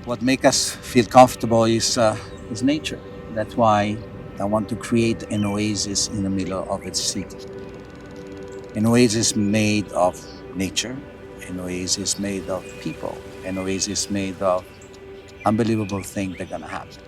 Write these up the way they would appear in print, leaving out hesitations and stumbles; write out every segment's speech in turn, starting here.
What makes us feel comfortable is nature. That's why I want to create an oasis in the middle of its city. An oasis made of nature, an oasis made of people, an oasis made of unbelievable things that are gonna happen.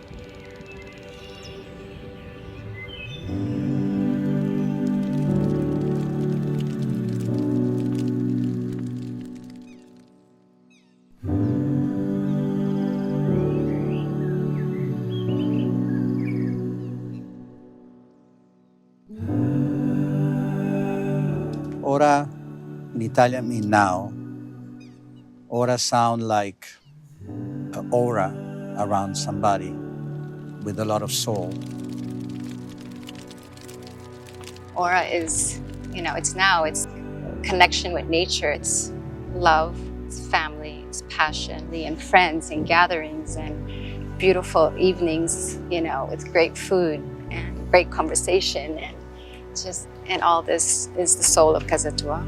Ora in Italian means now. Ora sound like an aura around somebody with a lot of soul. ORA is, it's now, it's connection with nature, it's love, it's family, it's passion, and friends and gatherings and beautiful evenings, with great food and great conversation and all this is the soul of Casa Tua.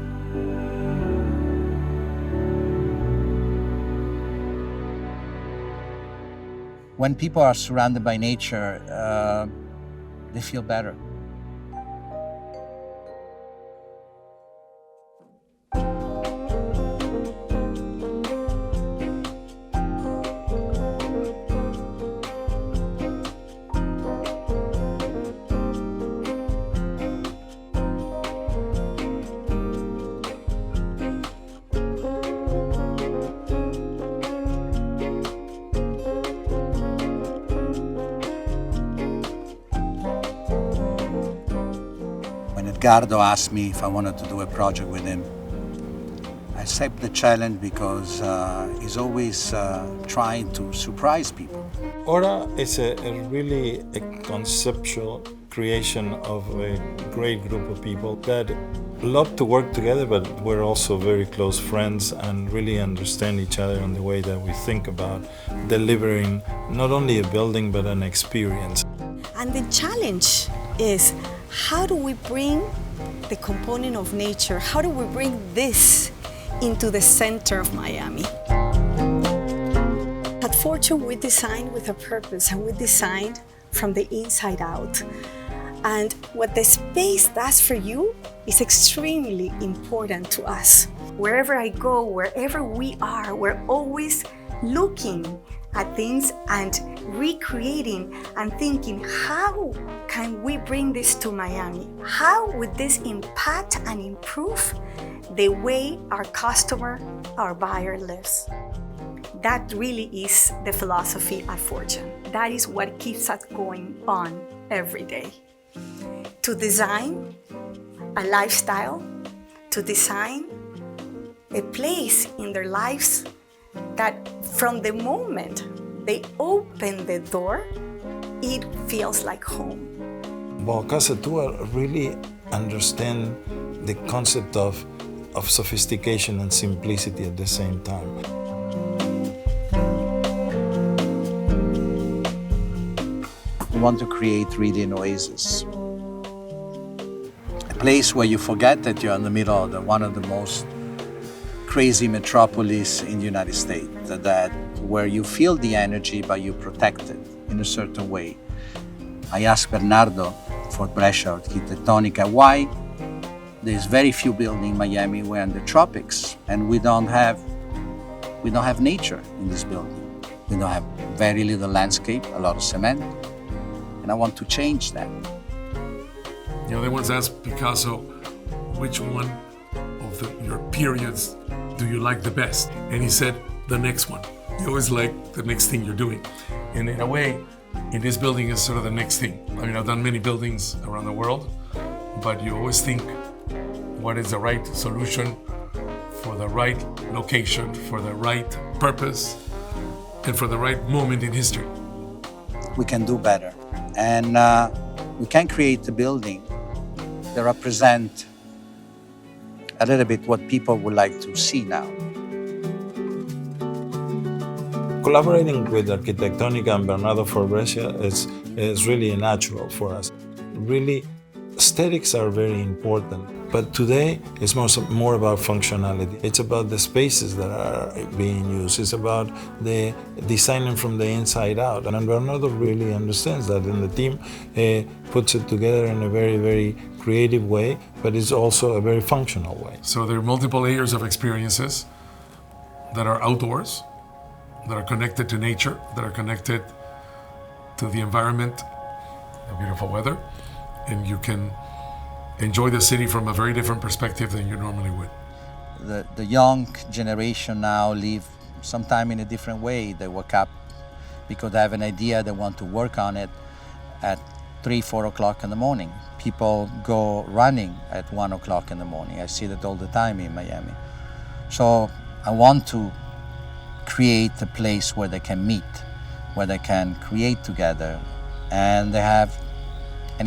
When people are surrounded by nature, they feel better. When Edgardo asked me if I wanted to do a project with him, I accept the challenge because he's always trying to surprise people. ORA is really a conceptual creation of a great group of people that love to work together, but we're also very close friends and really understand each other in the way that we think about delivering not only a building but an experience. And the challenge is, how do we bring the component of nature, how do we bring this into the center of Miami? At Fortune, we designed with a purpose and we designed from the inside out. And what the space does for you is extremely important to us. Wherever I go, wherever we are, we're always looking at things and recreating and thinking, how can we bring this to Miami? How would this impact and improve the way our customer, our buyer lives? That really is the philosophy at Fortune. That is what keeps us going on every day. To design a lifestyle, to design a place in their lives that from the moment they open the door, it feels like home. Well, Casa Tua really understand the concept of sophistication and simplicity at the same time. We want to create really an oasis. A place where you forget that you're in the middle of one of the most crazy metropolis in the United States, that where you feel the energy but you protect it in a certain way. I asked Bernardo for Brescia Architettonica why there's very few buildings in Miami we're in the tropics and we don't have nature in this building. We don't have very little landscape, a lot of cement, and I want to change that. They once asked Picasso, which one of your periods do you like the best? And he said, the next one. You always like the next thing you're doing. And in a way, in this building is sort of the next thing. I've done many buildings around the world, but you always think, what is the right solution for the right location, for the right purpose, and for the right moment in history? We can do better. And we can create a building that represent a little bit what people would like to see now. Collaborating with Architettonica and Bernardo for Brescia is really natural for us. Really Aesthetics are very important, but today it's more about functionality. It's about the spaces that are being used. It's about the designing from the inside out. And Bernardo really understands that, and the team puts it together in a very, very creative way, but it's also a very functional way. So there are multiple layers of experiences that are outdoors, that are connected to nature, that are connected to the environment, the beautiful weather, and you can enjoy the city from a very different perspective than you normally would. The young generation now live sometime in a different way. They wake up because they have an idea, they want to work on it at 3-4 o'clock in the morning. People go running at 1 o'clock in the morning. I see that all the time in Miami. So I want to create a place where they can meet, where they can create together, and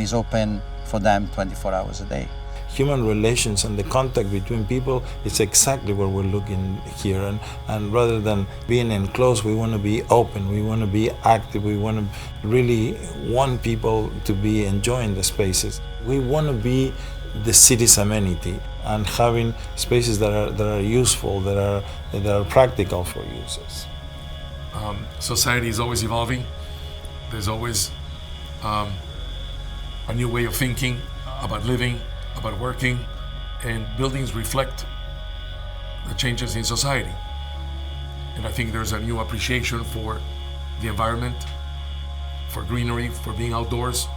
it's open for them 24 hours a day. Human relations and the contact between people is exactly what we're looking here. And rather than being enclosed, we want to be open, we want to be active, we want to really want people to be enjoying the spaces. We want to be the city's amenity and having spaces that are useful, that are practical for users. Society is always evolving. There's always a new way of thinking about living, about working, and buildings reflect the changes in society. And I think there's a new appreciation for the environment, for greenery, for being outdoors.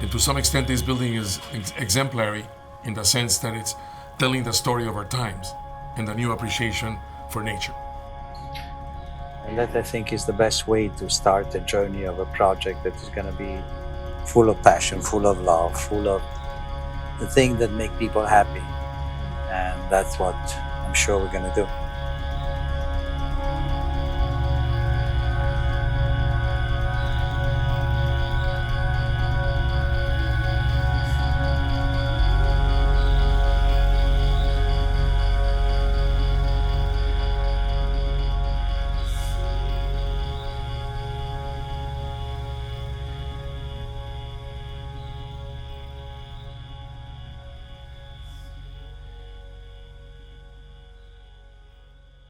And to some extent, this building is exemplary in the sense that it's telling the story of our times and the new appreciation for nature. And that, I think, is the best way to start the journey of a project that is going to be full of passion, full of love, full of the things that make people happy. And that's what I'm sure we're going to do.